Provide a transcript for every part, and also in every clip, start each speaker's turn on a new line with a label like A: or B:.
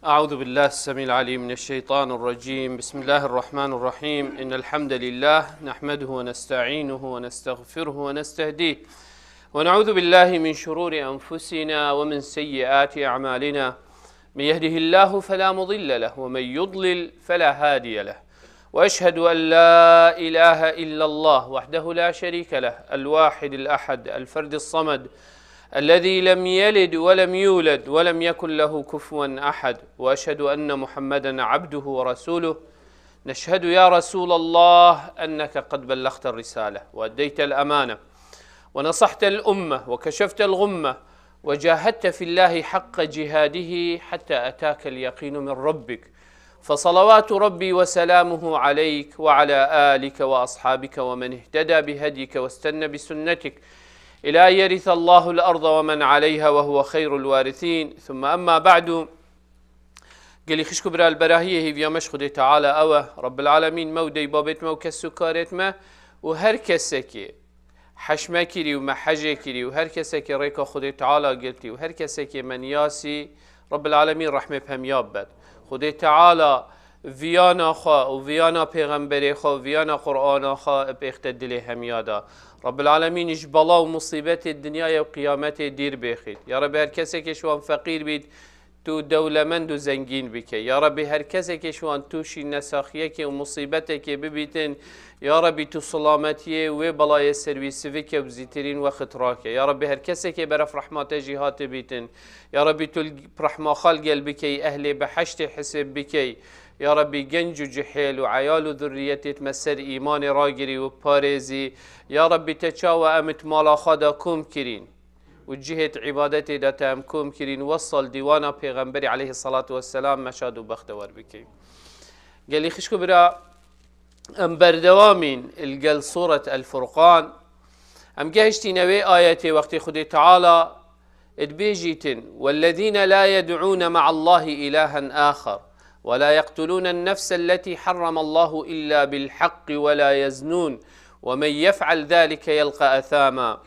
A: أعوذ بالله السميع العليم من الشيطان الرجيم. بسم الله الرحمن الرحيم. إن الحمد لله نحمده ونستعينه ونستغفره ونستهديه ونعوذ بالله من شرور أنفسنا ومن سيئات أعمالنا. من يهده الله فلا مضل له ومن يضلل فلا هادي له، وأشهد أن لا إله إلا الله وحده لا شريك له، الواحد الأحد الفرد الصمد الذي لم يلد ولم يولد ولم يكن له كفوا أحد، وأشهد أن محمدا عبده ورسوله. نشهد يا رسول الله أنك قد بلغت الرسالة وأديت الأمانة ونصحت الأمة وكشفت الغمة وجاهدت في الله حق جهاده حتى أتاك اليقين من ربك، فصلوات ربي وسلامه عليك وعلى آلك وأصحابك ومن اهتدى بهديك واستنى بسنتك إلى أن يرث الله الأرض ومن عليها وهو خير الوارثين. ثم أما بعد، قالي خشكو برا البراهية هي في مشخد تعالى أوه رب العالمين مودي بابت مو كسكارت ما وهر كسكي حشمكري وما حجكري وهر كسكي ريكا خد تعالى قلتي وهر كسكي من ياسي رب العالمين رحمة بهم يابد خد تعالى فيانا خا وفيانا پیغمبر خا وفيانا قرآن خا بيختدلي هم يادا. رب العالمين إجبلا ومصيبات الدنيا وقيامات دير بيخيد يا رب. هر کسی که شوان فقیر بید تو دولمند و زنگین بکه یا رب. هر کسی که شوان توشی نساخیه که و مصیبت که ببیتن یا رب تو سلامتی و بلای سرویسوی که بزیترین وقت راکه یا رب. هر کسی که برف رحمت جهات بیتن یا رب تو رحمه خلق بکی اهل بحشت حسب بکی یا ربی. گنج و جحیل و عیال و ذریتت مسر ایمان راگری و پارزی یا ربی. تچا و امت مالا خدا کم کرین و جهت عبادت داتا ام کم کرین. وصل دیوانا پیغمبری علیه الصلاة والسلام مشاد و بختور بکی. قال خشكو برا ام بردوامين القل سورة الفرقان ام جهشتي نوي آياتي وقت خدي تعالى ادبيجيتن والذين لا يدعون مع الله إلها آخر ولا يقتلون النفس التي حرم الله إلا بالحق ولا يزنون ومن يفعل ذلك يلقى أثاما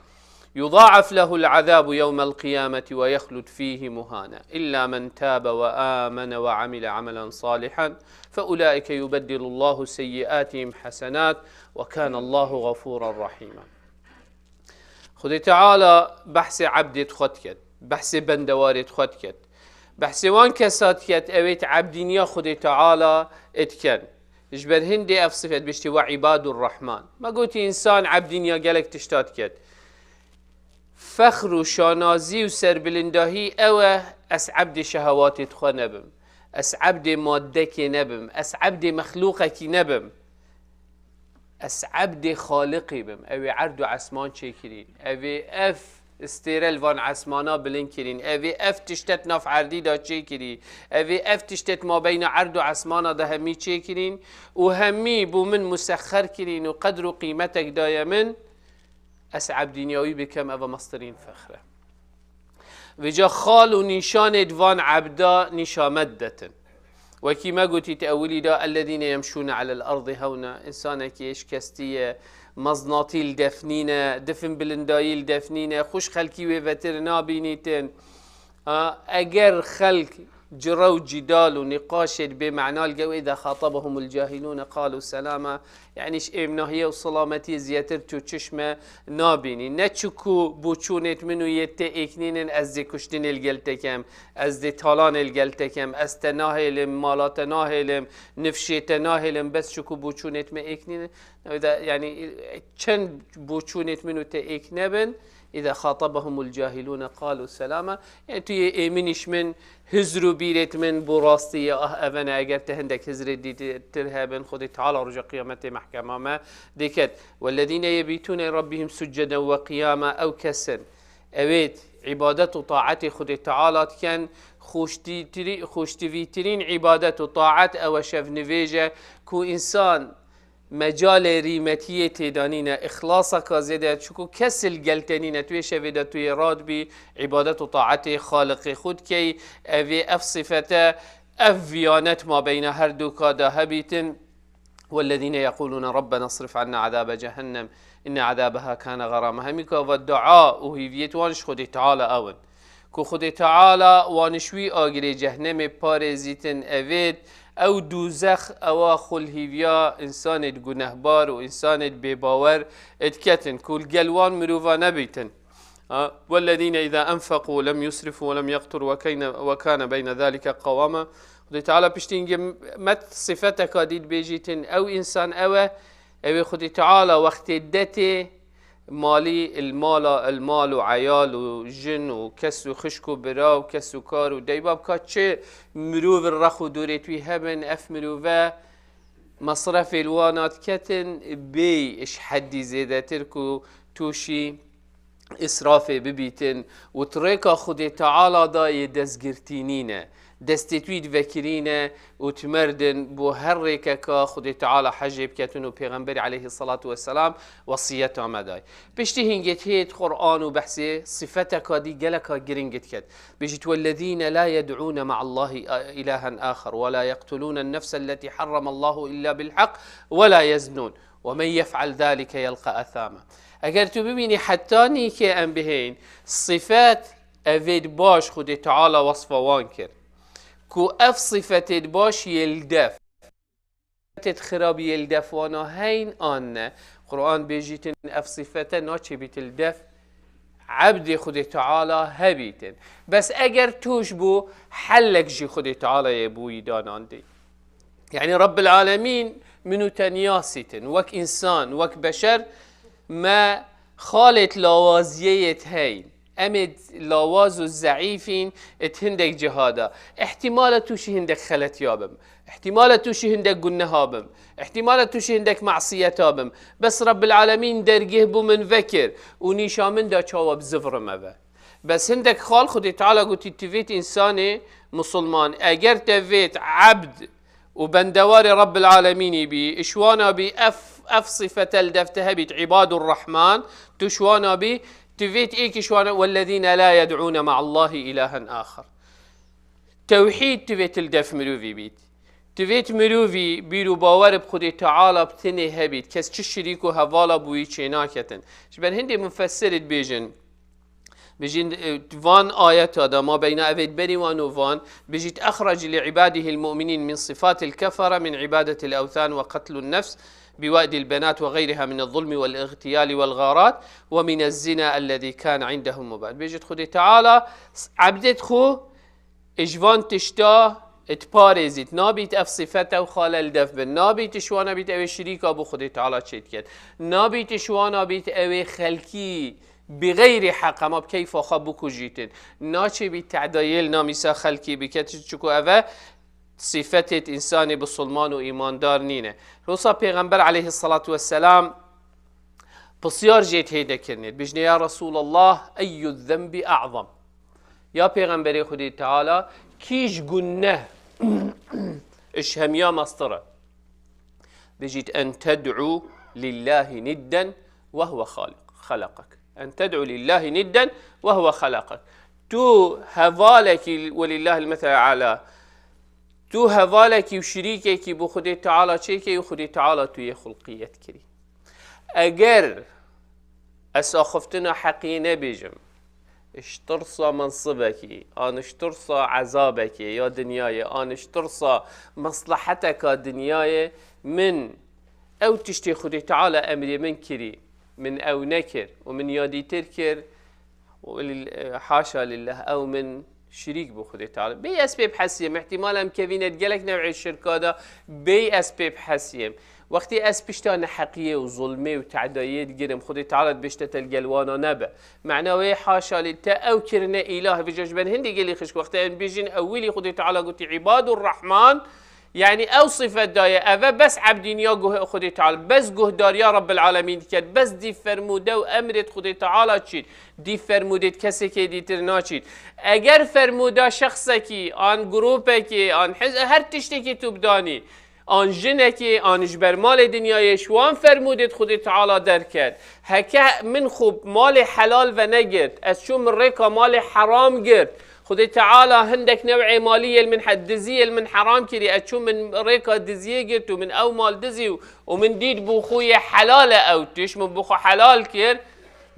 A: يضاعف له العذاب يوم القيامة ويخلد فيه مهانا إلا من تاب وآمن وعمل عملا صالحا فأولئك يبدل الله سيئاتهم حسنات وكان الله غفورا رحيما. خذ تعالى بحث عبد خدكت بحث بندوار خدكت بحث وان كسات كت اويت عبدينيا خد تعالى اتكن اجبر هندي افصفت بشتي وعباد الرحمن. ما قلت انسان عبدينيا قالك تشتات كت فخر وشانازي وسربلنداهي اوه اس عبد شهواتي تخو نبم، اس عبد مادك نبم، اس عبد مخلوقك نبم، اس عبد خالقي بم. اوي عرض عسمان چكرين اوي اف استيرل وان عسمانا بلين كرين اوي اف تشتت ناف عردي دا چه كري اوي اف تشتت ما بين عرض و عسمانا دا همي چه كرين و همي بو من مسخر كرين و قدر و قيمتك دايا من اسعب دنياوي بكم اوه مصدرين فخره وجا خال و نشان ادوان عبدا نشامدتن وكي ما قلتي تأولي دا الذين يمشون على الأرض هونا. إنسانك إيش كستية مزناطيل دفنينة دفن بلندايل دفنينة خوش خلقي وفترنا بينيتن أجر خلق جرو جدال ونقاش بمعنى الجو إذا خاطبهم الجاهلون قالوا سلاما. يعني إيش إمناهية وسلامتي زياتر تو چشمة نابيني نتشكو بوچونت منو يتأكنين از دي كشتين الجلتكم از دي طالان الجلتكم از تناهلم مالات ناهلم نفشيت ناهلم بس شكو بوچونت ما اكنين يعني چند بوچونت منو تأكنبن إذا خاطبهم الجاهلون قالوا سلاما. يعني تو يأمنش من هزرو بيرت من براستي أفنا أجر تهندك هزر دي ترهبن خد تعالى رجع قيامة محكمة ما ديكت والذين يبيتون ربهم سجدا وقياما أو كسن أويت عبادة وطاعة خد تعالى كان خوشتفيترين عبادة وطاعة أو شف نفيجة كو إنسان مجال ريمتية تدانينا إخلاصك زيادة شكو كسل قلتنينا توي شفيدة توي راد بي عبادة وطاعة خالق خود كي أفي أفصفة أفيانت ما بين هردوكا دا هبيتن والذين يقولون ربنا اصرف عنا عذاب جهنم إن عذابها كان غراما. هميكا والدعاء وهي فيتوانش خود تعالى أون که خود تعالی وانشوی آگری جهنم پارزیتن اوید او دوزخ او خلهیویا انسان گنهبار و انسان بباور اتکتن کل گلوان مروفا نبیتن والذین اذا انفقوا لم يسرفوا ولم يقتروا وكان بين ذلك قواما. خود تعالی پشتینگه مت صفتك دید بیجیتن او انسان او خود تعالی وقت دته مالي المال وعيال وجن وكس وخشك وبرا وكس وكار وديباب كاتش مروف الرخو دوريتوي هبن اف مروفا مصرف الوانات كتن بي اش حدي زيادة تركو توشي اسرافي ببيتن وطريقة خود تعالى دا يدزگرتينينه دستتوید وکرینه و تمردن بو هر ریکا خود تعالی حجب کتن و پیغمبر علیه الصلاة والسلام وصیت آمدای بشتی هنگت هیت قرآن و بحثی صفتك دی گلکا گرنگت کت بجت والذین لا يدعون مع الله إلها آخر ولا يقتلون النفس التي حرم الله إلا بالحق ولا يزنون ومن يفعل ذلك يلقى أثاما. اگر تو ببینی حتی نیکه ام بهین صفات اوید باش خود تعالی وصفوان کرد كو اف صفت باش يلدف خراب يلدف وانا هين آن قرآن بيجيتن اف صفته ناچه بيت الدف عبد خود تعالى هبيتن بس اگر توش بو حلق جي خود تعالى يبوي دانان دي يعني رب العالمين منو تنياسيتن وك انسان وك بشر ما خالت لوازيت هين امد لاواز و ضعیفین اتهندک جهادا احتمال توشی هندک خلط یابم احتمال توشی هندک گناه هابم احتمال توشی هندک معصیت هابم بس رب العالمین درگه بو من وکر و نیشامن دا چاواب زفرم اوه بس هندک خال خود تعالی گوتی تویت انسان مسلمان اگر تویت عبد و بندوار رب العالمین بی اشوانا بی اف صفت الدفته بیت عباد الرحمن تشوانا بی تفيت إيكش والذين لا يدعون مع الله إلها آخر توحيد تفيت الدف مروفي بيت تفيت مروفي بيرو باور بخود تعالى بتنه هبيت كس تشريكو هوالا بوي چيناكتن شبان هندي مفسرت بيجن فان آيات هذا ما بين أبيت بني وانوفان بيجيت أخرج لعباده المؤمنين من صفات الكفرة من عبادة الأوثان وقتل النفس بوأد البنات وغيرها من الظلم والاغتيال والغارات ومن الزنا الذي كان عندهم مبان. بيجت خدي تعالى عبدت خو اجوان تشتا اتبارزت نابيت اف صفته وخالة الدف بن نابيت شوانا بيت اوي شريكا بو خدي تعالى تشيت كد نابيت شوانا بيت اوي خلقي بغير حق ما بكيف خبوكو جيتن ناچه بيت تعدايل ناميسا خلقي بكتش چكو اوه صفت انسان بسلمان و ایماندار نینه روسا پیغمبر علیه الصلاة والسلام بسیار جیت هیده کرنید بجنه یا رسول الله ای الذنب اعظم یا پیغمبر خودی تعالی کیش گنه اش همیا مصطره بجيت أن تدعو لله ندا وهو خلقك أن تدعو لله ندا وهو خلقك تو هوالك ولله المثل على تو هوالك وشريكك بو خدي تعالى چيكي وخدي تعالى تو خلقيت كري اگر اساخفتنا حقينه بيجم اشترصى منصبك ان اشترصى عذابك يا دنياي ان اشترصى مصلحتك دنياي من او تشتي خدي تعالى امري من كري من او نكر ومن يادي تركر حاشا لله او من شريك بو خدي تعالى بي اسباب حسيم احتمال هم كفينت قالك نوع الشركه ده بي اسباب حسيم وقتی از پشتان حقیه و ظلمه و تعداییت گرم خودی تعالی بشتت الجلوانا نبه معنوی حاشا لتا او کرنه اله بجاج بن هندی گلی خشک وقتی ان بیجین اولی خودی تعالی گوتی عباد الرحمن يعني او صفه دايه اوه بس عبدینیا گوه خودی تعالی بس گوه داریا رب العالمین کرد بس دی فرموده و امرت خودی تعالی چید دی فرمودت کسی که دیتر ناچید اگر فرموده شخصی که آن گروپه که آن هر تشتی که تو بدانی آن جنه که آنش بر مال دنیایش وان فرمودت خود تعالی در کرد هکه من خوب مال حلال و نگرد از چون من ریکا مال حرام گرد خود تعالی هندک نوع مالی من حد دزی من حرام کری از چون من ریکا دزیه گرد و من او مال دزی و من دید بو خوی حلال او تش من بخو حلال کرد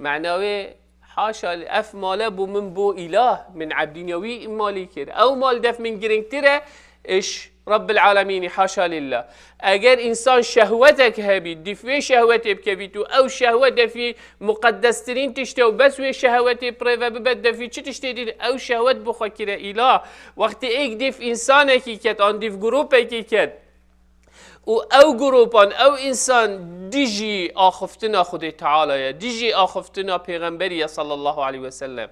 A: معناوی حاشا اف ماله بو من بو اله من عبدینیوی مالی کرد او مال دف من گرنگتره اش رب العالمین حاشا لله. اگر انسان شهوتك هبید دفوی شهوت بکوید و او شهوت دفی مقدسترین تشته و بس وی شهوت پره و ببد دفی چی تشته دید او شهوت بخوا کره اله. وقتی ایک دف انسان کی کد آن دف گروپ کی کد و او گروپان او انسان دیجی آخفتنا خود تعالی دیجی آخفتنا پیغمبری صلی الله علیه و سلم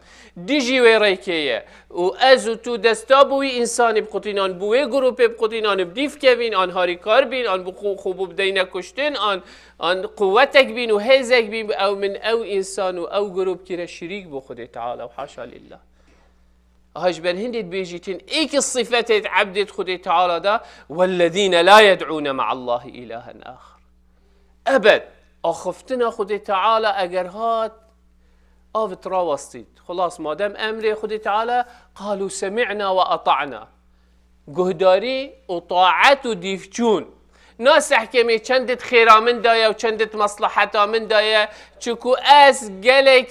A: دیجی وی ریکیه و از تو دستا بوی انسان بقطینان بوی گروپ بقطینان بدیف کوین آن هاری کار بین آن خوب بدین کشتن آن قوتک بین و هزک بین او من او انسان و او گروپ که شریک بو خود تعالی و حاشا لله. هاش بر هندت بيجيتين ايك الصفات عبدت خدي تعالى دا والذين لا يدعون مع الله إلها آخر أبد أخفتنا خدي تعالى أجر هات آفت راوستيت خلاص ما دام أمري خدي تعالى قالوا سمعنا وأطعنا جهداري وطاعت وديفجون ناس حكمي چندت خيرا من دايا وچندت مصلحتا من دايا چكو أس جلك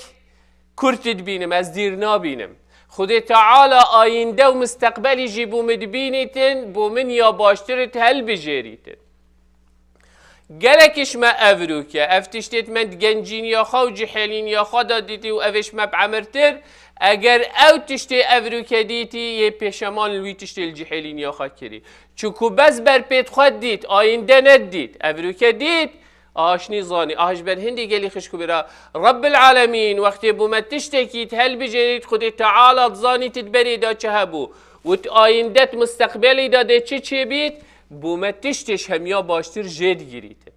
A: كرتد بينم أس ديرنا بينم خود تعالی آینده و مستقبلی جی بو مدبینیتن بو من یا باشترت هل بجریتن گلکش ما افرو که افتشتت من گنجین یا خوا و جحلین یا خوا دادیتی و اوش ما بعمرتر اگر او تشتی افرو که دیتی یه پیشمان لوی تشتی الجحلین یا خوا کری چوکو بس بر پیت خود دید آینده ندید افرو که دید آشنی زانی آهش بر هندی گلی خشکو برا رب العالمین وقتی بومت تشتکیت هل بجرید خودی تعالی زانی تدبری دا چه هبو و آیندت مستقبلی داده چه بید بومت تشتش همیا باشتر جد گیرید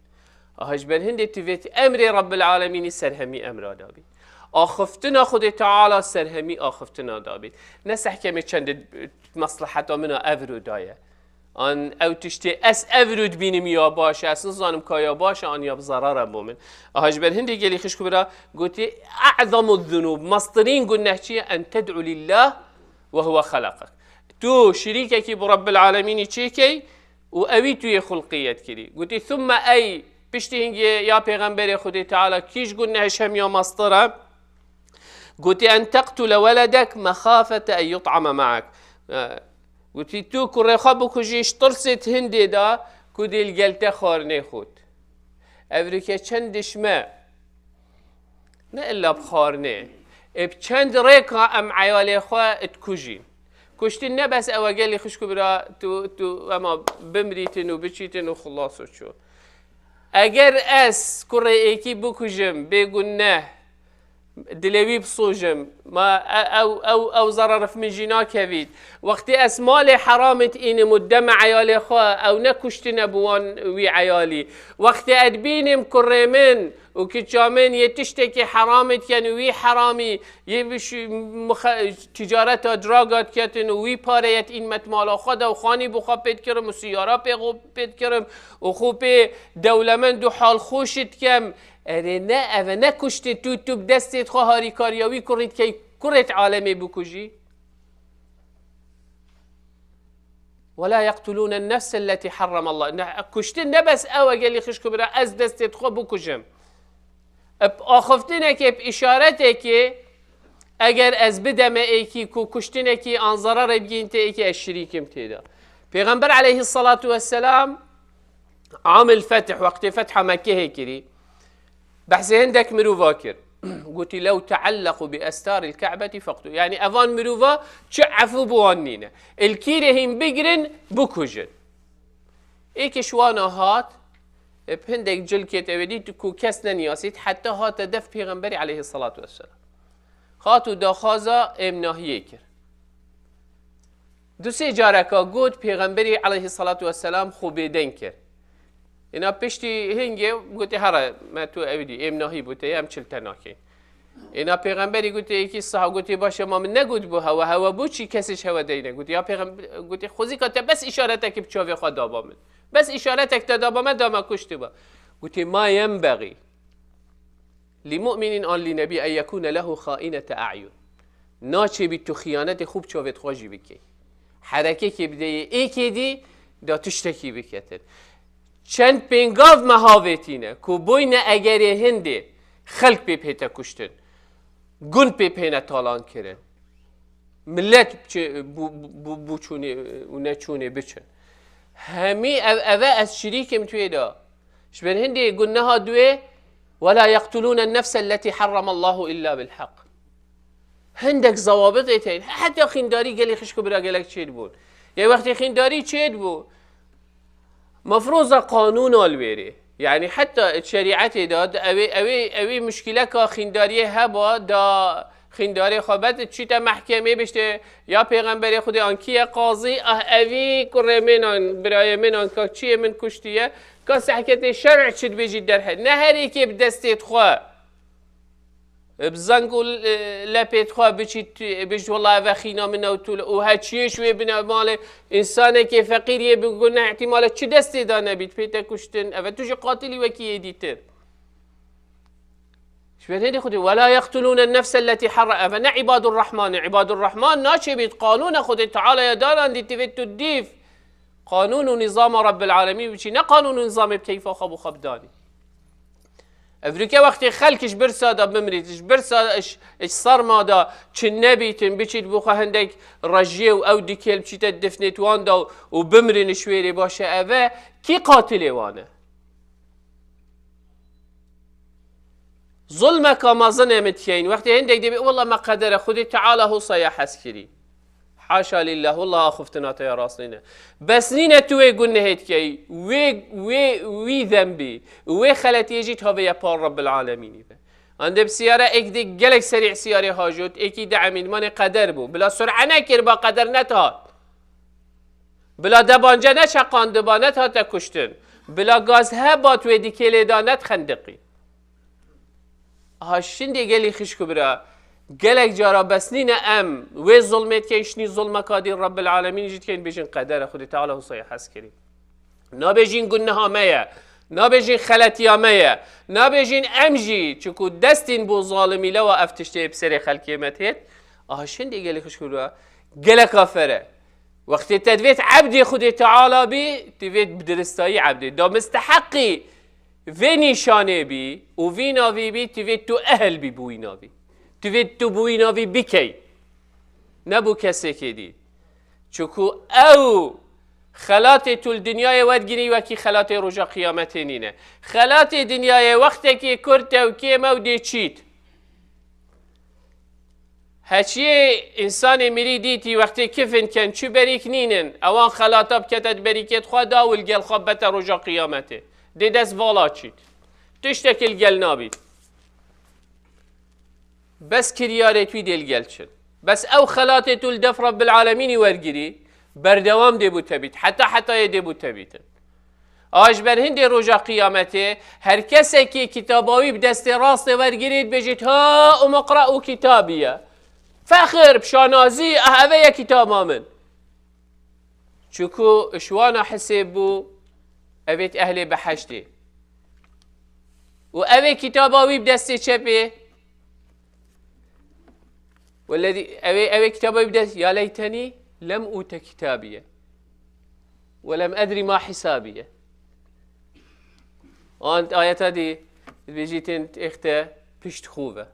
A: آهش بر هندی تویت امر رب العالمین سرهمی امرا دابید آخفتنا خودی تعالی سرهمی آخفتنا دابید نسح کمی چند مصلحتا منا افرو دایه آن او تشتی اس افرود بینیم یا باشه اصلا زانم که یا باشه آن یا بضرارم بومن آهاج بر هندی گلی خشکو برا گوتی اعظم الذنوب مصدرین گناه چیه ان تدعو لله وهو خلقك تو شریکه کی برب العالمینی چی کی و اوی توی خلقیت کری گوتی ثم ای پشتی هنگی یا پیغمبر خودی تعالی کیش گناهش هم یا مصدره گوتی ان تقتل ولدك مخافة ان يطعم معك گوتی تو کره خواب بکجیش ترست هنده دا کدیل گلته خارنه خود اوری که چندش ما نه الا بخارنه اب چند ریکا ام عیالی خواه اتکجین کشتین نه بس او گلی خشکو برا تو اما بمریتن و بچیتن و خلاصو شو اگر اس کره ایکی بکجم بگنه دلوی بصوجم ما او ضرر في من جنا كبيد وقت اسمال حرامت إن مدم عيالي خوا او نكشتنا بوان وي عيالي وقت ادبينم كرمن وكتشامن يتشتكي حرامت كان وي حرامي يبش تجارت دراغات كاتن وي باريت إن متمالا خدا وخاني بخوا بيت كرم وسيارة بيت كرم وخوبي دولمن دو حال خوشت كم اره نه اوه نکشتی تو بدستت خواهاری کاریاوی کرید که کرد عالمی بکجی ولا يقتلون النفس التي حرم الله کشتن نبس اوه گلی خشکو برا از دستت خوا بکجم آخفتنه که اشارته که اگر از بدمه ایکی کو کشتنه که انظرار بگین تا ایکی از شریکم تیدا پیغمبر علیه الصلاة والسلام عام الفتح وقت فتح مکه هکری بحث هندك مروفا كر قلت لو تعلقوا بأستار الكعبة فقطوا يعني أفان مروفا شعفوا بوانينا الكيرة هم بقرن بكوجن إيك شوانا هات بهندك جل كتابدي كو كسنا نياسيت حتى هات دف پیغمبري عليه الصلاة والسلام خاتو داخازا امناهيه كر دو سي جاركا قد پیغمبري عليه الصلاة والسلام خوبيدن كر اینا پشتی هنگه گوتی هر ما تو اویدی امناهی بوده هم چلتناکی اینا پیغمبری گوتی یکی صحابه گوتی باشه ما من نگود بو هوا بو چی کسیش هوا دینه گوتی یا پیغمبر گوتی خوزی کاته بس اشارتک بچاوی خود دابامد بس اشارتک دابامد دام کشتی با گوتی ما ينبغي لمؤمن آن لنبی ان یکون له خائنة اعین ناچه بی تو خیانت خوب چاوت خواجی بکی حرکه که بده ایکی دی دا تشتکی بکتن چند پنگاو مهاوتینه که بوین اگر هنده خلق بی پیتا کشتن گون پی پینه تالان کرن ملت بو چونه و نچونه بچن همی اوه از شریکم توی دا شبر هندی گنه ها دوی ولا يقتلون النفس التي حرم الله إلا بالحق هندك ضوابط ایتین حتی خینداری گلی خشکو برا گلک چید بود یه وقتی خینداری چید بود مفروض قانون الویری يعني حتى شريعت داد اوی مشکله که خینداری هبا دا خینداری خوابت چیتا محکمه بشته یا پیغمبر خود آنکیه قاضی اوی کره منان برای منان که چیه من کشتیه که صحکت شرع چید بجید در حد نه هر ایکی بدستید خواه بزنگو لپیت خواه بجید والله اوه خینا من اوتول او ها چیه شوی بنا مال انسانه که فقیریه بگو نه احتمالا چی دستی دا نبید پیتا کشتن اوه توش قاتلی وکیه دیتر شبه خودی ولا يقتلون النفس التي حرم نه عباد الرحمن ناچه بید قانون خود تعالی دارن دی تفت الدیف قانون و نظام رب العالمین بچی نه قانون و نظام بکیفا خواب و خبدانی افریقا وقتی خلکش برسادا بمرید برسادش صرمادا چه نبیتن بچید بخوا هندک رجیه و او دیکل بچیت دفنت واندا و بمرین شویری باشه اوه کی قاتل وانه ظلمك ما ظلمت كين وقت عندك دبي والله ما قدر خذي تعالى هو صياح عسكري حاشا لله والله اخفتنا يا راسنا بس نينا توي قلنا هيك كي وي ذنبي وي خلت يجيت هذا يا بار رب العالمين عند بسياره اكدي جلك سريع سياره هاجوت اكي دعمين من قدر بو بلا سرعه نكر با قدر نتهات بلا دبانجه نشقان دبانت هات كشتن بلا غاز هبات ودي كيلي دانت خندقي هاشندی گلی خشکو برا گلک جارا بسنین ام و ظلمت که ایشنی ظلم کادی رب العالمین جد که این بیشین قدر خود تعالی و صحیح حس کری نا بیشین گنه ها میا نا بیشین خلطی ها میا نا بیشین امجی چکو دستین بو ظالمی لوا افتشتی بسری خلقی متهید هاشندی گلی خشکو برا گلک آفره وقتی تدویت عبدی خود تعالی بی تدویت بدرستایی عبدی دا مستحقی و نشانه بی و وی ناوی بی توید تو اهل بی بوی ناوی توید تو بوی ناوی بکی نبو کسی که دی چکو او خلات تو دنیای ود گیری وکی خلات رجا قیامت نینه خلات دنیای وقتی که کرد و که مودی چید هچیه انسان میری دیتی وقتی کفن کن چو بریک نینن اوان خلاتا بکتت بریکت خواه داول گل خواب بتا رجا قیامته دی دست والا چید تشتکل گل نابید بس کریاره توی دل گل چن بس او خلات تو الدف رب العالمینی ورگیری بردوام دی بو تبید حتی دی بو تبیدن آج بر هندی رجا قیامته هر کسی که کتاباوی بدست راست ورگیرید بجید ها ام اقرأو کتابیه فخر بشانازی اهوه یا کتاب آمن چکو اشوانا حسیب بو اوید اهل بحشته و اوی کتاباوی بدسته چپه والذي اوی کتاباوی بدسته یا لیتنی لم اوت کتابیه ولم ادري ما حسابیه آنت آیت دی بجیتن اخته پشت خوبه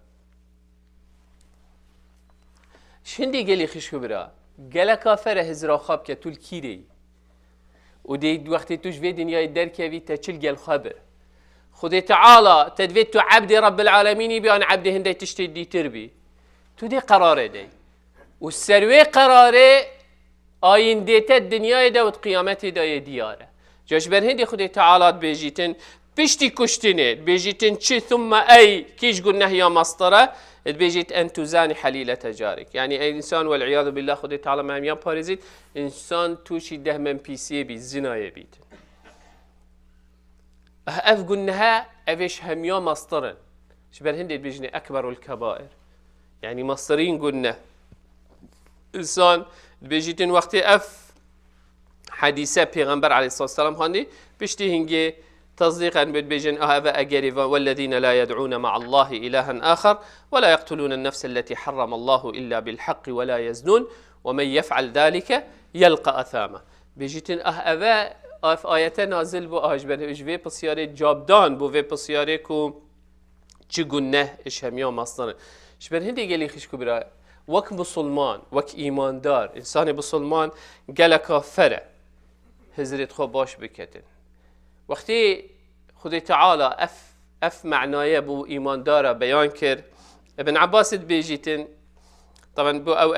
A: شندی گلی خشکو برا گله کافره هزرا خواب که طول کیری و دی وقتی توش في دنیای درکوی تا چل گل خبر خود تعالی تدوید تو عبد رب العالمینی بیان عبد هنده تشتید دی تربی تو دی قراره دی و سروی قراره آینده تا دنیای دا و قیامت دا دیاره جاش بر هندی خود تعالی بیجیتن پشتی کشتنه بیجیتن چی ثم ای کیش گنه یا مصدره بيجيت أن تزاني حليلة جارك يعني أي إنسان والعياذ بالله خد تعالى ما يم بارزيت إنسان توشي ده من بيسي بي زنا يبيت أف قلناها أفيش هم يوم مصدرن شبه هندي بيجني أكبر الكبائر يعني مصدرين قلنا إنسان بيجيتن وقت أف حديثة پیغمبر عليه الصلاة والسلام هندي بيشتي هنجي تصديقا بيجن هذا أجريفا والذين لا يدعون مع الله إلها آخر ولا يقتلون النفس التي حرم الله إلا بالحق ولا يزنون ومن يفعل ذلك يلقى أثاما بيجتن هذا آية نازل بو أجبن إجبي بسيارة جابدان بو في بسيارة كو چی گناه اش همیا مصدر شبر هندی گلی خش کبرا وک مسلمان وک ایماندار انسان مسلمان گل کافره هزرت خو باش بکتن وقتی خدای تعالی اف معنای بو ایماندار بیان کرد ابن عباس بیجیتن طبعا بو او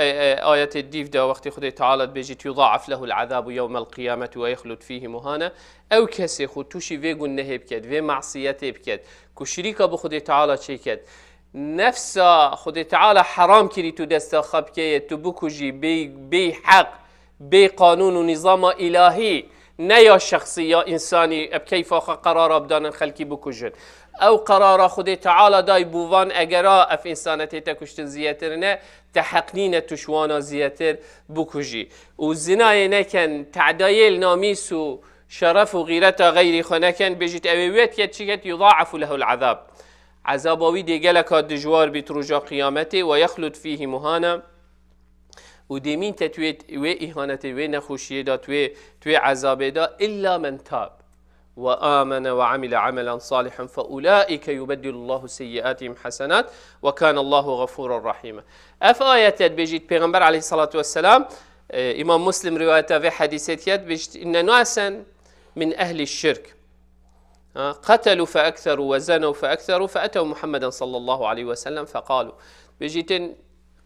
A: آية الديف ده وقت خدای تعالی بیجیت يضاعف له العذاب يوم القيامة ويخلد فيه مهانا او کسی خود توشی وی گناه بکد وی معصیت بکد که شریک با خدای تعالی چی کد نفس خدای تعالی حرام کری تو دست خب که تو بکجی بی حق بی قانون و نظام الهی نه یا شخصی یا انسانی اب کیف قرار بدان خلکی بکجن او قرار خدای تعالی دای بووان اگرا اف انسانتی تکشتن زیاتر نه تحقنین تشوانا زیاتر بکجی و زنای نکن تعدایل نامیس و شرف و غیرت غیری خنکن بجیت اویت یت چیکت یضاعف له العذاب عذابوی دیگه لکات دجوار بیت رجا قیامته و یخلد فیه مهانا و دیمین تتویت و اهانت و نخوشیه دا توی عذاب دا الا من تاب وآمن وعمل عملا صالحا فأولئك يبدل الله سيئاتهم حسنات وكان الله غفورا رحيما اف آيات بيجيت پیغمبر عليه الصلاة والسلام امام مسلم روايته في حديثات بيجيت ان ناسا من اهل الشرك قتلوا فأكثروا وزنوا فأكثروا فأتوا محمدا صلى الله عليه وسلم فقالوا بيجيت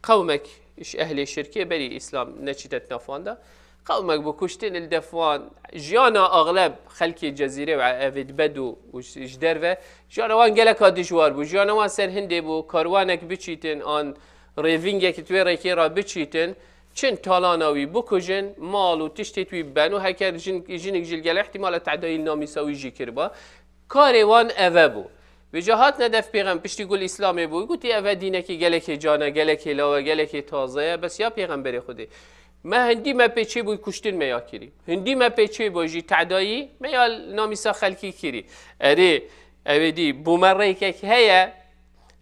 A: قومك ايش اهل الشركية بري اسلام نشيتت نافواندا قومك بكشتن الدفوان جانا اغلب خلق جزيره وعافد بدو وجدر و جانا وان گلک دجوار بو جانا وان سر هنده بو کاروانک بچیتن آن ریوینگ که توی ریکی را بچیتن چند تالاناوی بکجن مال و تشتی توی بنو هکر جنگ جلگل احتمال تعدایل نامی سوی جی کربا کاروان اوه بو و جهات ندف پیغم پشتی گل اسلامی بو گوتی اوه دینه که گلک جانا گلک لاوه گلک تازه بس یا پیغمبر خوده ما هندی ما پیچه بوی کشتن میا کری هندی ما پیچه بوی تعدایی میا نامیسا خلکی کری اره اویدی بومره که هیا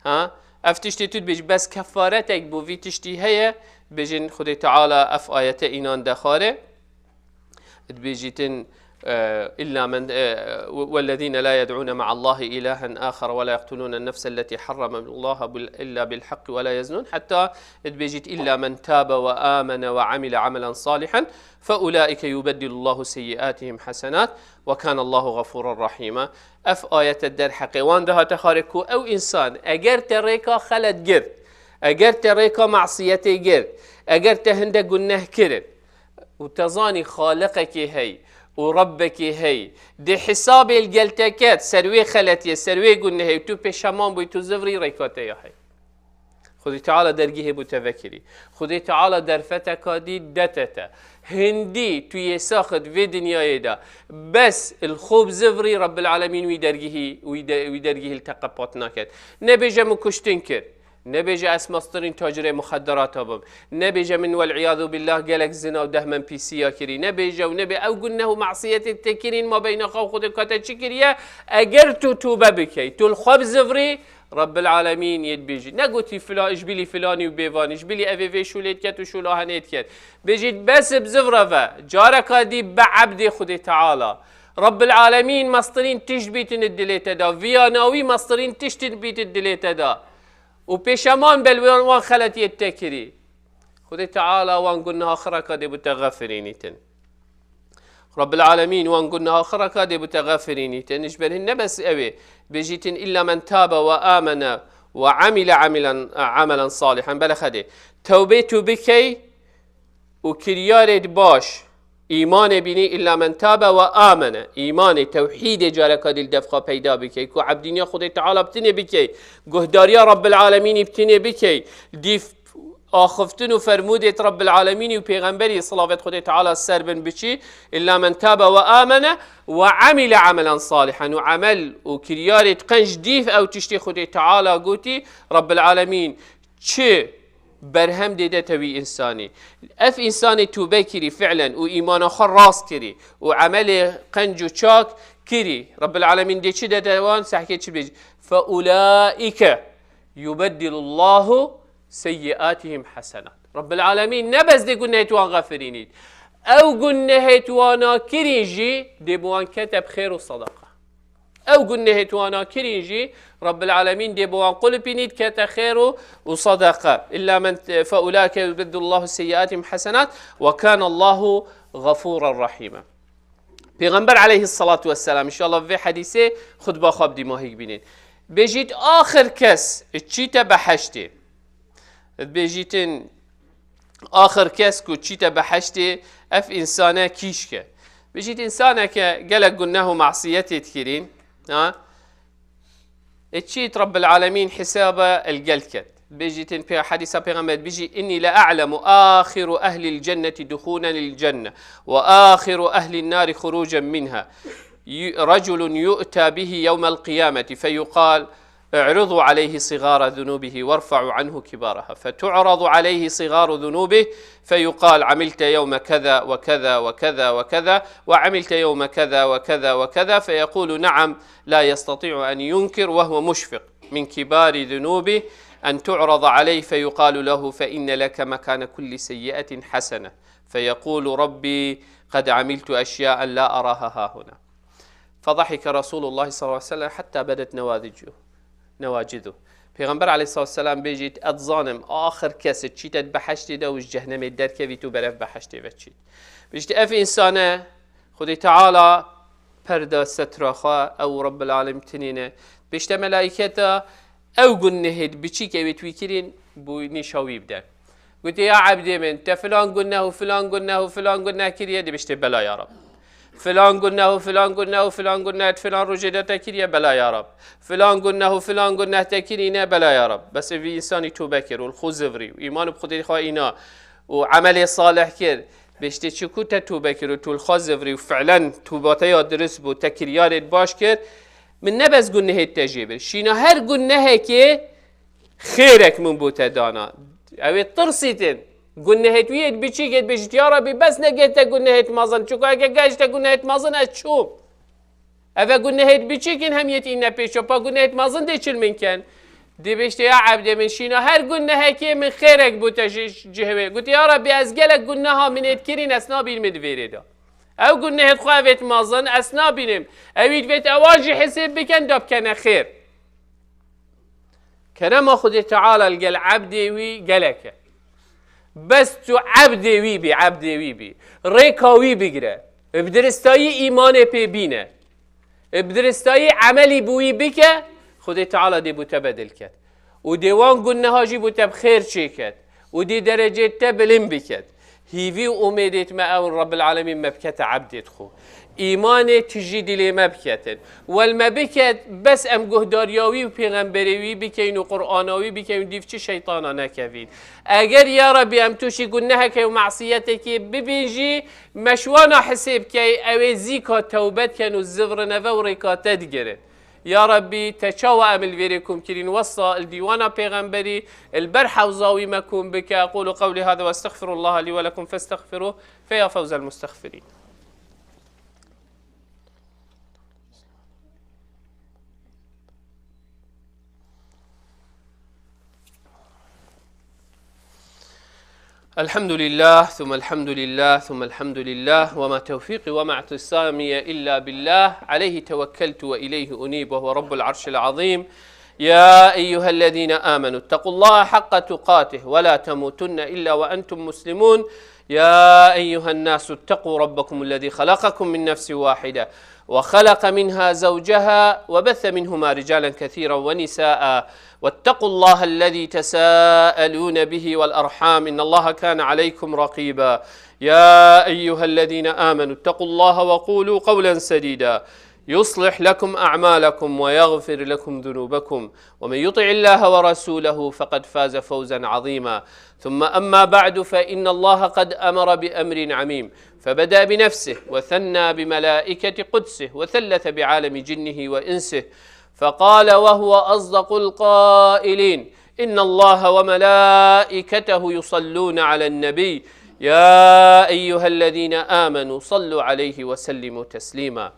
A: ها افتشتی تود بیش بس کفارتک بوی تشتی هیا بجن خدای تعالی اف آیت اینان دخاره بیجیتن إلا من والذين لا يدعون مع الله إلها آخر ولا يقتلون النفس التي حرم الله إلا بالحق ولا يزنون حتى بيجيت إلا من تاب وآمن وعمل عملا صالحا فأولئك يبدل الله سيئاتهم حسنات وكان الله غفورا رحيما اف آية الدر حقوان ده تخاركو او انسان اگر تريكا خلد گرد اگر تريكا معصيتي گرد اگر تهنده گناه کرد وتظاني خالقك هي وربك هي دي حساب الجلتكات سروي خلتي سروي قلنا هي تو بشمان بي تو زفري ريكاتي هي خدي تعالى درجيه بتفكري خدي تعالى درفتك دي دتتا هندي تو يساخد في دنيا دا بس الخوب زفري رب العالمين ويدرجيه التقبات ناكد نبيجا مكشتنكر نبيجا اسمسترين تاجر مخدرات بم نبيجا من والعياذ بالله قالك زنا ودهما بي سي كري نبيجا ونبي او قلناه معصيه التكرين ما بين خو خد كتا شكريا اجرتو توبه بكي تو الخبز زفري رب العالمين يدبيجي نقولي فلان اجبلي فلاني وبيفان اجبلي افي شوليت كات وشولا هنيت كات بيجي بس بزفرفه جارك دي بعبد خدي تعالى رب العالمين مصطرين تجبيتن الدليتا دا فياناوي مصطرين تشتن بيت الدليتا دا وبيشمان بالوان خلت يتكري خدي تعالى وان قلنا اخرك دي بتغفرينيتن رب العالمين وان قلنا اخرك دي بتغفرينيتن اجبرهن بس اوي بيجيتن الا من تاب وامن وعمل عملا صالحا بلا خدي توبيتو بكي وكريارد باش ایمان بینی الا من تاب و آمن ایمان توحید جارک دل دفقه پیدا بکی کو عبدینیا خود تعالی بتنی بکی گهداریا رب العالمین بتنی بکی دیف آخفتن و فرمودت رب العالمین و پیغمبری صلوات خود تعالی سر بن بچی الا من تاب و آمن و عمل عملا صالحا و عمل و کریارت قنج دیف او تشتی خود تعالی گوتی رب العالمین چه برهم دیده توی انسانی اف انسانی توبه کری فعلا و ایمان آخر راست کری و عمل قنج و چاک کری رب العالمین دی چی داده وان سحکه چی بیج فاولئک یبدل الله سیئاتهم حسنات رب العالمین نبز دی گنه توان غفرینید او گنه توانا کری جی دی بوان کتب خیر و صدقه أو قلنا هتوانا كرينجي رب العالمين دي بوان قل بنيت كتخير وصدقة إلا من فأولئك يبدل الله سيئاتهم حسنات وكان الله غفورا رحيما. پیغمبر عليه الصلاة والسلام إن شاء الله في حديثه خطبة خواب دي ماهيك بينين بيجيت آخر كس تشيتا بحشتي بيجيتن آخر كس كو تشيتا بحشتي اف إنسانة كيشكه بيجيت إنسانة قالك قلناه معصيتي تكرين ها تشيت رب العالمين حسابه القلكت بيجيتن في حديث پیغمبر بيجي إني لأعلم آخر أهل الجنة دخولا للجنة وآخر أهل النار خروجا منها رجل يؤتى به يوم القيامة فيقال اعرضوا عليه صغار ذنوبه وارفعوا عنه كبارها فتعرض عليه صغار ذنوبه فيقال عملت يوم كذا وكذا وكذا وكذا وعملت يوم كذا وكذا وكذا فيقول نعم لا يستطيع أن ينكر وهو مشفق من كبار ذنوبه أن تعرض عليه فيقال له فإن لك مكان كل سيئة حسنة فيقول ربي قد عملت أشياء لا أراها ها هنا فضحك رسول الله صلى الله عليه وسلم حتى بدت نواجذه پیغمبر عليه الصلاة والسلام بيجيت أتظانم آخر كس تشيتت بحشتي ده وش جهنم الدركة بيتو برف بحشتي بتشيت بيجيت أف إنسانة خدي تعالى پرده سترخا أو رب العالمين تنينه بيجت ملائكته أو قلنهد بچي كبيت ويكرين بو نشاوي بدن قلت يا عبدي من تفلان قلناه وفلان قلناه وفلان قلناه كريه دي بيجت بلا يا رب فلان قلناه وفلان قلناه وفلان قلناه فلان رجدته كريه بلا يا رب فلان قلناه وفلان قلناه تكرينا بلا يا رب بس في إنساني توبة كر والخوزفري وإيمان بخدي خائنا وعمل صالح كر بيجت شكو توبة كر وتول خازفري وفعلا توباتي درس بو تكريات باش كر من نبز قلناه التجيبر شينا هر قلناه كي خيرك من بوتا دانا اوه ترسيتن قلناه تويد بيشي قد بيجت يا ربي بس نقيتا قلناه مازن شكو اگه قاجتا قلناه مازن اشوم اوه قلناه بيشي كن هم يتينا بيشو پا قلناه مازن دي چل من كن دي بيشت يا عبد من شينا هر قلناه كي من خيرك بوتا جهوه قلت يا ربي از قلق قلناها من اتكرين اسنا بالمد ويريدا او قلنا هتخوافت مازن اسنا بينم اويد فيت اواجي حساب بكن داب كان خير كلام خد تعالى القل عبدي وي قلك بس تو عبدي وي بي عبدي وي بي ريكاوي بقرا بدرستاي ايمان بي بينا بدرستاي عملي بوي بك خد تعالى دي بو تبدل كت وديوان قلنا هاجي بو تبخير شيكت ودي درجه تبلم بكت هيفي أميدت ما أول رب العالمين مبكت عبدت خو إيمانه تجدي لي مبكتن والمبكت بس أم جهدارياوي وبيغمبريوي بكين وقرآناوي بكين ديفتش شيطانا نكفين أجر يا ربي أم توشي قلناها كي ومعصيتك ببيجي مشوانا حسيب كي أوزيكا توبت كانوا الزفر نفوريكا تدقرن يا ربي تشاوى أمل فيريكم كرين وصى الديوانا بيغمبري البرحة وزاوي مكون بك أقول قولي هذا واستغفر الله لي ولكم فاستغفروه فيا فوز المستغفرين. الحمد لله ثم الحمد لله ثم الحمد لله وما توفيقي وما اعتصامي إلا بالله عليه توكلت وإليه أنيب وهو رب العرش العظيم. يا أيها الذين آمنوا اتقوا الله حق تقاته ولا تموتن إلا وأنتم مسلمون. يا أيها الناس اتقوا ربكم الذي خلقكم من نفس واحدة وخلق منها زوجها وبث منهما رجالا كثيرا ونساء واتقوا الله الذي تساءلون به والأرحام إن الله كان عليكم رقيبا. يا أيها الذين آمنوا اتقوا الله وقولوا قولا سديدا يصلح لكم أعمالكم ويغفر لكم ذنوبكم ومن يطع الله ورسوله فقد فاز فوزا عظيما. ثم أما بعد فإن الله قد أمر بأمر عميم فبدأ بنفسه وثنى بملائكة قدسه وثلث بعالم جنه وإنسه فقال وهو أصدق القائلين إن الله وملائكته يصلون على النبي يا أيها الذين آمنوا صلوا عليه وسلموا تسليما.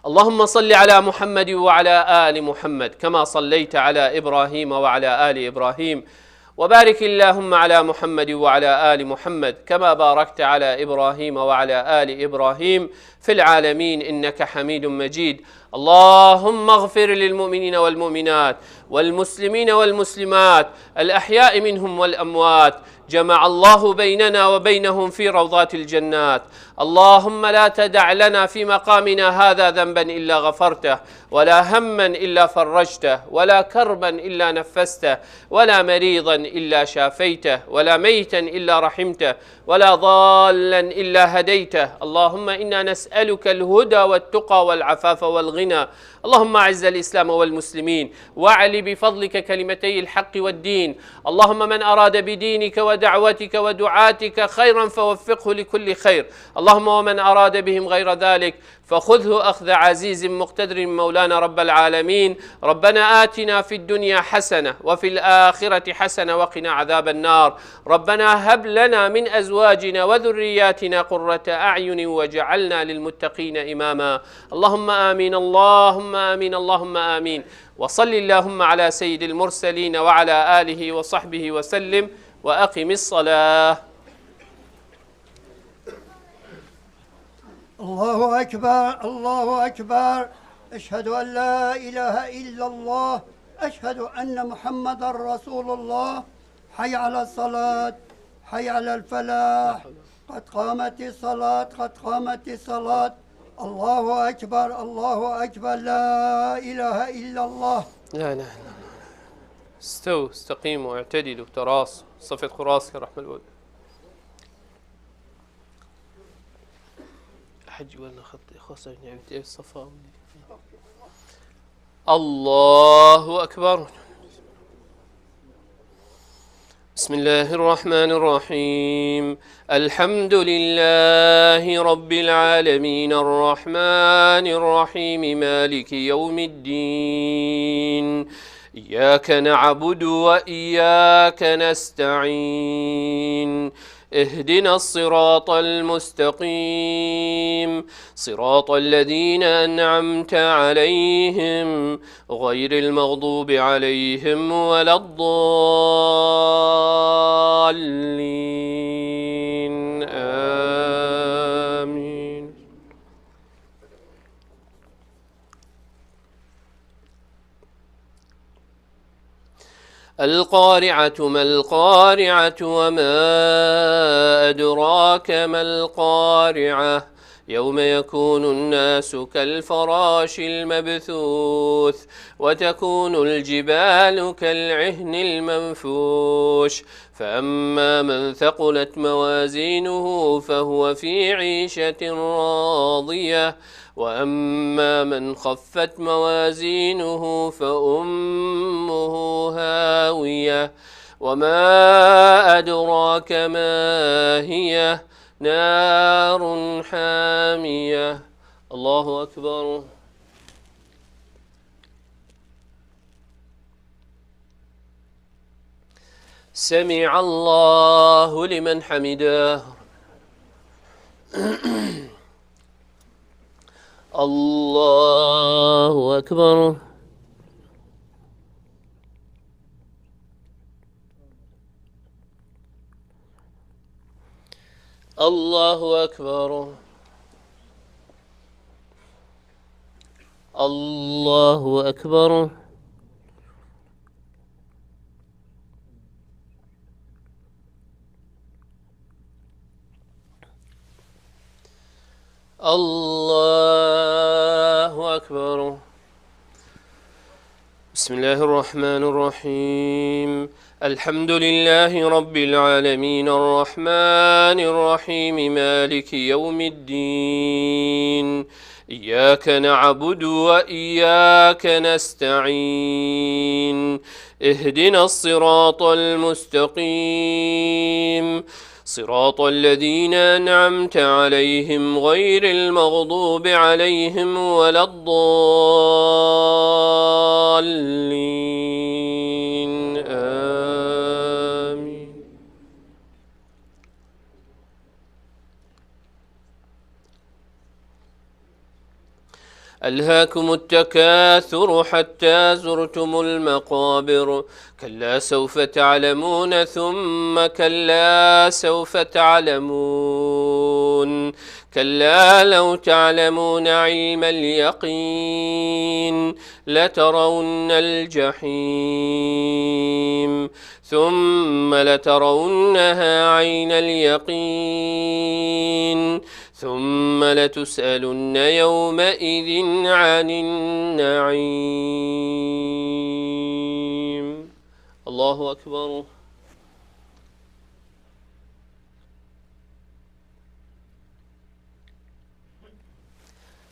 A: اللهم صل على محمد وعلى آل محمد كما صليت على إبراهيم وعلى آل إبراهيم وبارك اللهم على محمد وعلى آل محمد كما باركت على إبراهيم وعلى آل إبراهيم في العالمين إنك حميد مجيد. اللهم اغفر للمؤمنين والمؤمنات والمسلمين والمسلمات الأحياء منهم والأموات، جمع الله بيننا وبينهم في روضات الجنات. اللهم لا تدع لنا في مقامنا هذا ذنبا إلا غفرته، ولا هما إلا فرجته، ولا كربا إلا نفسته، ولا مريضا إلا شافيته، ولا ميتا إلا رحمته، ولا ضالا إلا هديته. اللهم إنا نسألك الهدى والتقى والعفاف والغنى. اللهم أعز الإسلام والمسلمين، واعل بفضلك كلمتي الحق والدين. اللهم من أراد بدينك ودعوتك ودعاتك خيرا فوفقه لكل خير. اللهم ومن أراد بهم غير ذلك فخذه أخذ عزيز مقتدر مولانا رب العالمين. ربنا آتنا في الدنيا حسنة وفي الآخرة حسنة وقنا عذاب النار. ربنا هب لنا من أزواجنا وذرياتنا قرة أعين وجعلنا للمتقين إماما. اللهم آمين، اللهم آمين، اللهم آمين. وصل اللهم على سيد المرسلين وعلى آله وصحبه وسلم، وأقم الصلاة.
B: الله أكبر، الله أكبر. أشهد أن لا إله إلا الله، أشهد أن محمدا رسول الله. حي على الصلاة، حي على الفلاح، قد قامت الصلاة، قد قامت الصلاة. الله أكبر، الله أكبر، لا إله إلا الله.
A: لا إله إلا الله. استووا، استقيموا، اعتدلوا، تراصوا، صفت قراصك رحمة الود. حج ولا خط خاصة نعمتي الصفا. الله أكبر. بسم الله الرحمن الرحيم. الحمد لله رب العالمين الرحمن الرحيم مالك يوم الدين. إياك نعبد وإياك نستعين. اهدنا الصراط المستقيم، صراط الذين أنعمت عليهم غير المغضوب عليهم ولا الضالين. آمين. القارعة ما القارعة وما أدراك ما القارعة. يوم يكون الناس كالفراش المبثوث، وتكون الجبال كالعهن المنفوش. فأما من ثقلت موازينه فهو في عيشة راضية، وأما من خفت موازينه فأمه هاوية. وما أدراك ما هي، نار حامية. الله أكبر. سمع الله لمن حمده. الله أكبر. الله أكبر. الله أكبر. الله أكبر. بسم الله الرحمن الرحيم. الحمد لله رب العالمين الرحمن الرحيم مالك يوم الدين. إياك نعبد وإياك نستعين. اهدنا الصراط المستقيم، صراط الذين أنعمت عليهم غير المغضوب عليهم ولا الضالين. آمين. ألهاكم التكاثر حتى زرتم المقابر كلا سوف تعلمون ثم كلا سوف تعلمون كلا لو تعلمون علم اليقين لترون الجحيم ثم لترونها عين اليقين ثم لتسألن يومئذ عن النعيم. الله أكبر.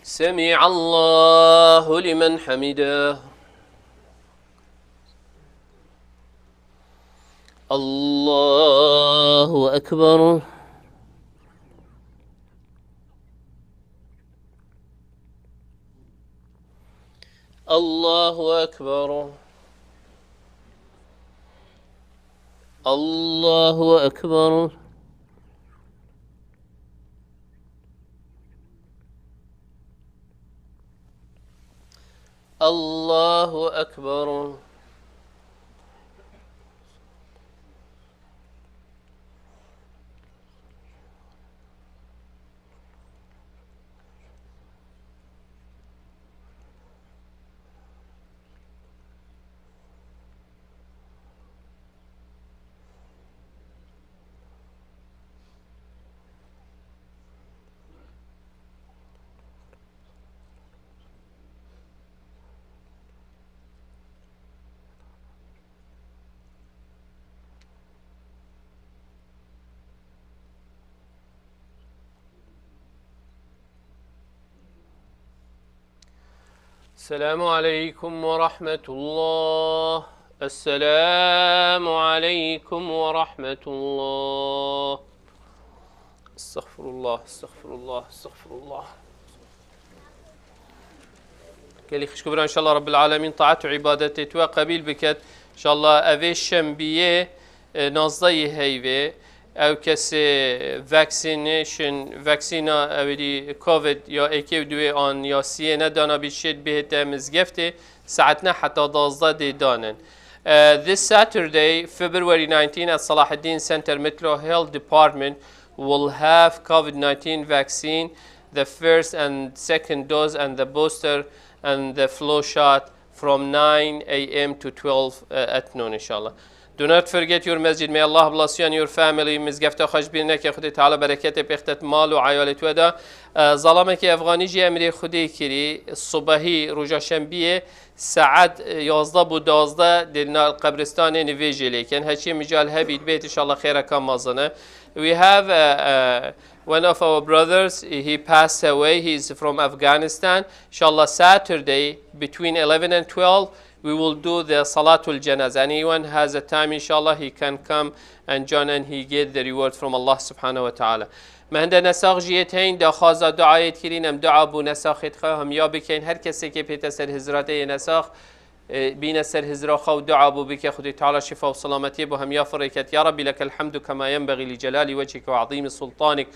A: سمع الله لمن حمده. الله أكبر. الله أكبر. الله أكبر. الله أكبر. السلام عليكم ورحمة الله. السلام عليكم ورحمة الله. استغفر الله استغفر الله استغفر الله. كلي خشكبرا إن شاء الله رب العالمين طاعت وعبادته توا قبيل بكت إن شاء الله أفي شنبيه نازضي هيفي او کسی واکسینا اولی کووید یا اکی دوی آن یا سیه ندانا بیشید بهت مزگفته ساعتنا حتی 12 دانن. This Saturday, February 19, at Salahuddin Center Metro Health Department will have COVID-19 vaccine, the first and second dose and the booster and the flu shot from 9 a.m. to 12 at noon, inshallah. Do not forget your masjid. May Allah bless you and your family. مزگفت خوش بینه که خودی تعالی برکت بخت مال و عیالت ودا. ظلامه که افغانی جی امری خودی کری صبحی روز شنبه ساعت 11 بود 12 در قبرستان نویجی لیکن هرچی مجال هبید بیت ان شاء الله خیر کام مازنه. We have one of our brothers. He passed away. He's from Afghanistan. Inshallah Saturday between 11 and 12. We will do the Salatul Janaz. Anyone has a time, inshallah, he can come and join and he get the reward from Allah subhanahu wa ta'ala. ما هنده نساخ جیتین دا خوازا دعایت کرین ام دعا بو نساخت خواه هم یا بکن هر کسی که پیت سر هزراته نساخ بين سر هزرا خو دعا بو بك خدي تعالى شفاء وسلامتي بهم يا فريكت يا ربي لك الحمد كما ينبغي لجلال وجهك وعظيم سلطانك.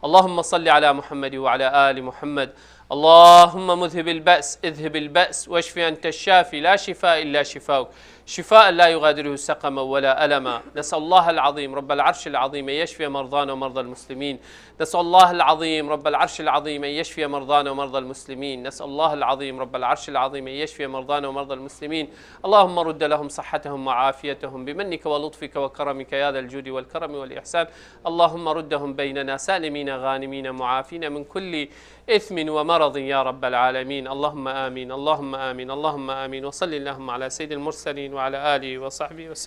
A: اللهم صل على محمد وعلى آل محمد. اللهم مذهب البأس اذهب البأس واشفي أنت الشافي لا شفاء إلا شفاؤك شفاء لا يغادره سقما ولا ألما. نسأل الله العظيم رب العرش العظيم يشفي مرضانا ومرضى المسلمين. نسأل الله العظيم رب العرش العظيم يشفي مرضانا ومرضى المسلمين. نسأل الله العظيم رب العرش العظيم يشفي مرضانا ومرضى المسلمين. اللهم رد لهم صحتهم وعافيتهم بمنك ولطفك وكرمك يا ذا الجود والكرم والإحسان. اللهم ردهم بيننا سالمين غانمين معافين من كل إثم ومرض يا رب العالمين. اللهم آمين اللهم آمين اللهم آمين. وصل اللهم على سيد المرسلين وعلى آله وصحبه وسلم.